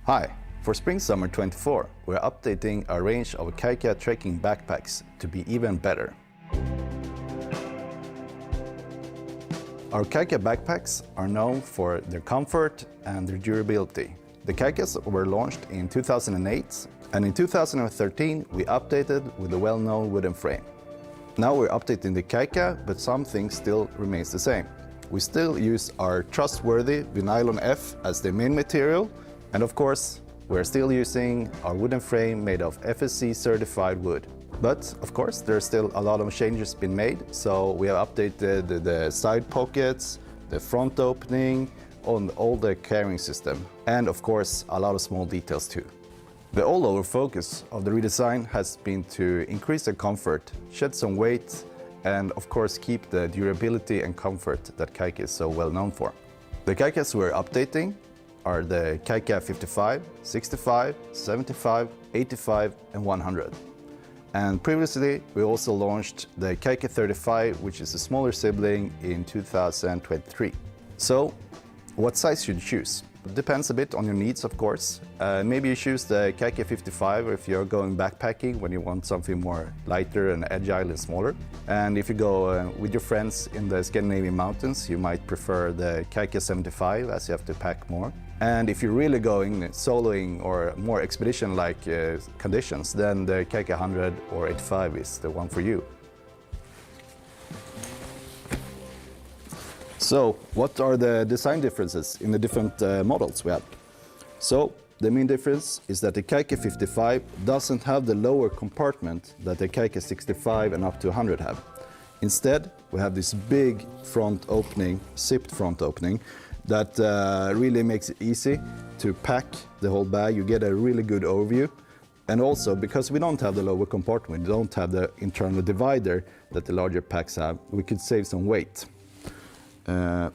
Hi! For Spring-Summer 24, we're updating our range of Kajka trekking backpacks to be even better. Our Kajka backpacks are known for their comfort and their durability. The Kajkas were launched in 2008, and in 2013 we updated with the well-known wooden frame. Now we're updating the Kajka, but some things still remains the same. We still use our trustworthy Nylon F as the main material, and of course, we're still using our wooden frame made of FSC certified wood. But of course, there's still a lot of changes been made, so we have updated the side pockets, the front opening, on all the carrying system, and of course, a lot of small details too. The all-over focus of the redesign has been to increase the comfort, shed some weight, and of course keep the durability and comfort that Kajka is so well known for. The Kajkas we're updating are the Kajka 55, 65, 75, 85 and 100. And previously we also launched the Kajka 35, which is a smaller sibling, in 2023. So what size should you choose? It depends a bit on your needs, of course. Maybe you choose the Kajka 55 if you're going backpacking when you want something more lighter and agile and smaller. And if you go with your friends in the Scandinavian mountains, you might prefer the Kajka 75 as you have to pack more. And if you're really going soloing or more expedition-like conditions, then the Kajka 100 or 85 is the one for you. So, what are the design differences in the different models we have? So, the main difference is that the Kajka 55 doesn't have the lower compartment that the Kajka 65 and up to 100 have. Instead, we have this big front opening, zipped front opening, that really makes it easy to pack the whole bag. You get a really good overview. And also, because we don't have the lower compartment, we don't have the internal divider that the larger packs have, we could save some weight.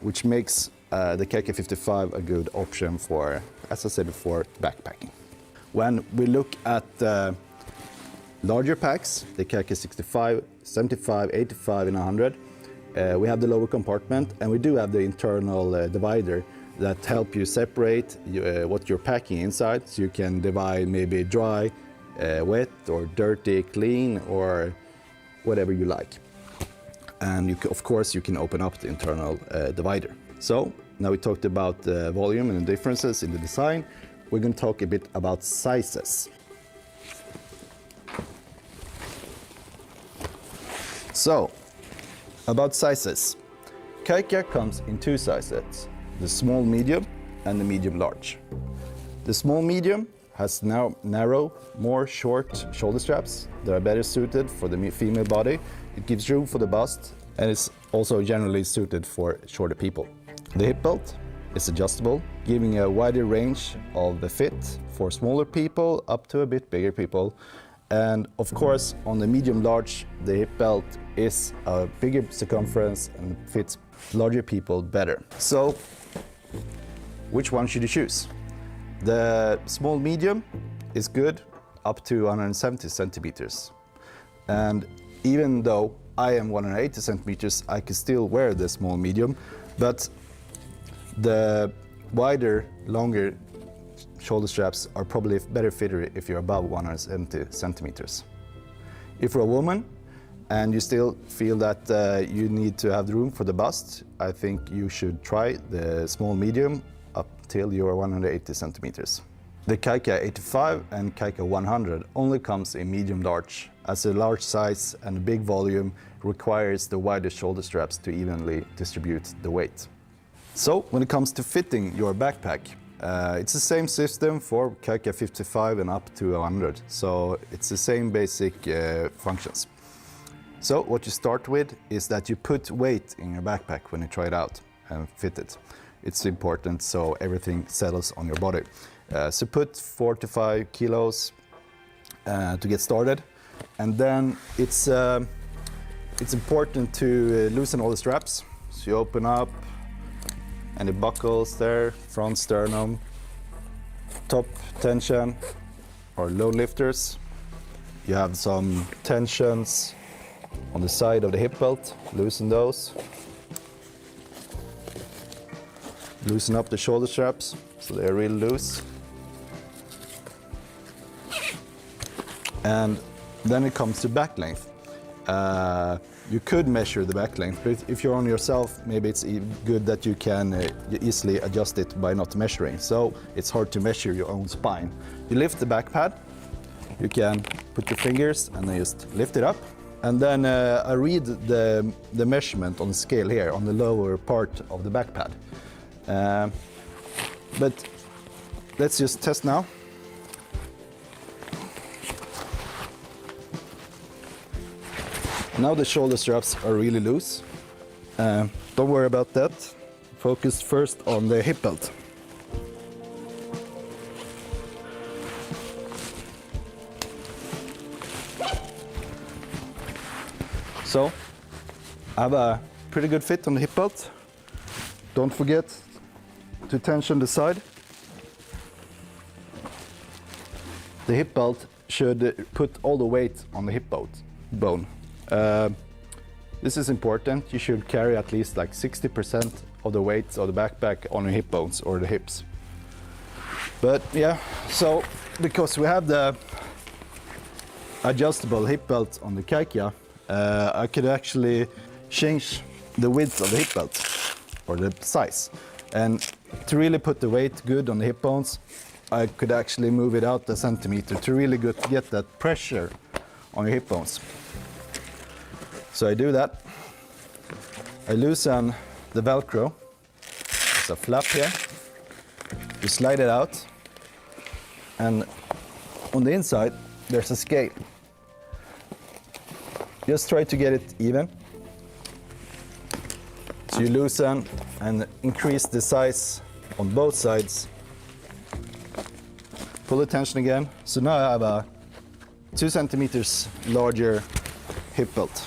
Which makes the Kajka 55 a good option for, as I said before, backpacking. When we look at larger packs, the Kajka 65, 75, 85 and 100, we have the lower compartment, and we do have the internal divider that help you separate what you're packing inside, so you can divide maybe dry, wet or dirty, clean, or whatever you like. And of course, you can open up the internal divider. So now we talked about the volume and the differences in the design. We're going to talk a bit about sizes. So, about sizes. Kajka comes in two sizes, the small medium and the medium large. The small medium has now narrow, more short shoulder straps that are better suited for the female body. It gives room for the bust, and it's also generally suited for shorter people. The hip belt is adjustable, giving a wider range of the fit for smaller people up to a bit bigger people. And of course, on the medium-large, the hip belt is a bigger circumference and fits larger people better. So, which one should you choose? The small medium is good up to 170 centimeters. And even though I am 180 centimeters, I can still wear the small medium, but the wider, longer shoulder straps are probably better fitted if you're above 170 centimeters. If you're a woman and you still feel that you need to have the room for the bust, I think you should try the small medium up till you're 180 centimeters. The Kajka 85 and Kajka 100 only comes in medium large, as a large size and a big volume requires the wider shoulder straps to evenly distribute the weight. So when it comes to fitting your backpack, it's the same system for Kajka 55 and up to 100, so it's the same basic functions. So what you start with is that you put weight in your backpack when you try it out and fit it. It's important so everything settles on your body. So put 4 to 5 kilos to get started, and then it's important to loosen all the straps. So you open up, and it buckles there, front sternum, top tension or load lifters. You have some tensions on the side of the hip belt, loosen those. Loosen up the shoulder straps so they're really loose. And then it comes to back length. You could measure the back length, but if you're on yourself, maybe it's good that you can easily adjust it by not measuring. So it's hard to measure your own spine. You lift the back pad, you can put your fingers and then just lift it up. And then I read the measurement on the scale here on the lower part of the back pad. But let's just test now. Now the shoulder straps are really loose. Don't worry about that. Focus first on the hip belt. So, I have a pretty good fit on the hip belt. Don't forget to tension the side. The hip belt should put all the weight on the hip bone. This is important. You should carry at least like 60% of the weight of the backpack on your hip bones or the hips. But yeah, so because we have the adjustable hip belt on the Kajka, I could actually change the width of the hip belt or the size. And to really put the weight good on the hip bones, I could actually move it out a centimeter to really get that pressure on your hip bones. So I do that. I loosen the Velcro. There's a flap here. You slide it out. And on the inside, there's a scale. Just try to get it even. So you loosen and increase the size on both sides. Pull the tension again. So now I have a 2 centimeters larger hip belt.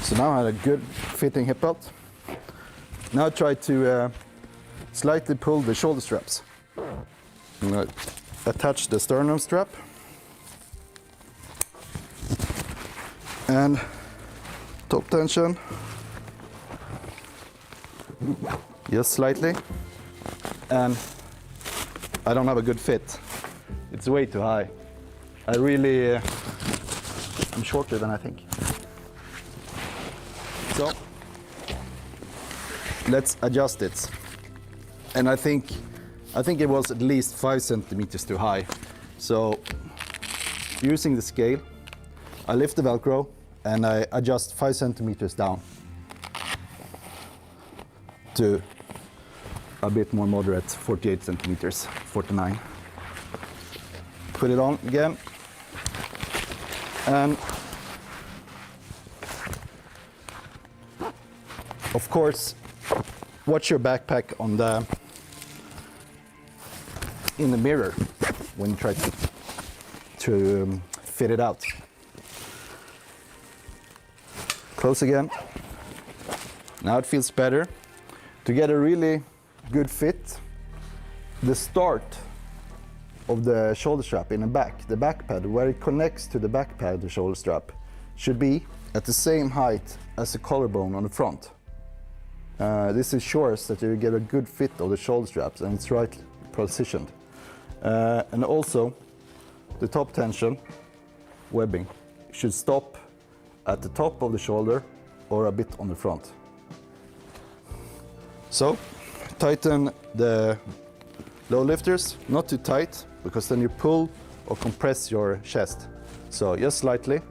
So now I have a good fitting hip belt. Now try to slightly pull the shoulder straps. Attach the sternum strap. And top tension. Just slightly. And I don't have a good fit. It's way too high. I'm shorter than I think. So let's adjust it. And I think it was at least 5 centimeters too high. So using the scale, I lift the Velcro and I adjust 5 centimeters down to a bit more moderate, 48 centimeters, 49. Put it on again. And of course, watch your backpack in the mirror when you try to fit it out. Close again. Now it feels better. To get a really good fit, the start of the shoulder strap in the back pad, where it connects to the back pad, the shoulder strap, should be at the same height as the collarbone on the front. This ensures that you get a good fit of the shoulder straps and it's right positioned. And also, the top tension webbing should stop at the top of the shoulder or a bit on the front. So, tighten the low lifters, not too tight, because then you pull or compress your chest. So just slightly,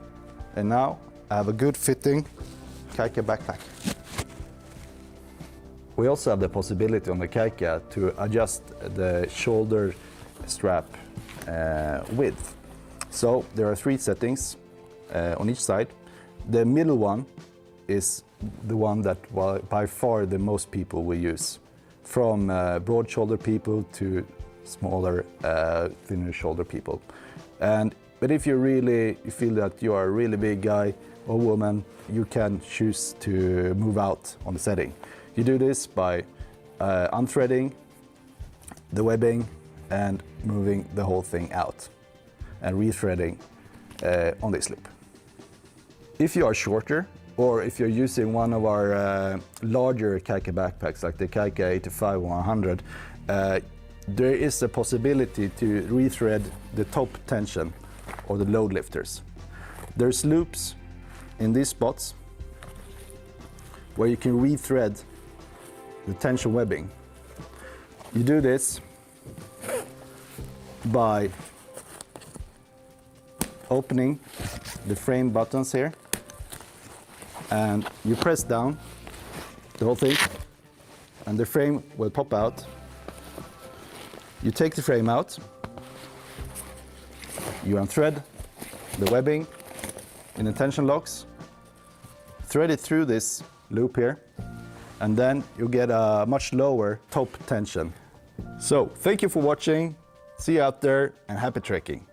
and now I have a good fitting Kajka backpack. We also have the possibility on the Kajka to adjust the shoulder strap width. So there are 3 settings on each side. The middle one is the one that by far the most people will use, from broad shoulder people to smaller, thinner shoulder people. But if you feel that you are a really big guy or woman, you can choose to move out on the setting. You do this by unthreading the webbing and moving the whole thing out and rethreading on this loop. If you are shorter, or if you're using one of our larger Kajka backpacks, like the Kajka 85 100, there is a possibility to rethread the top tension or the load lifters. There's loops in these spots where you can rethread the tension webbing. You do this by opening the frame buttons here, and you press down the whole thing and the frame will pop out. You take the frame out, you unthread the webbing in the tension locks, thread it through this loop here, and then you get a much lower top tension. So, thank you for watching, see you out there, and happy trekking.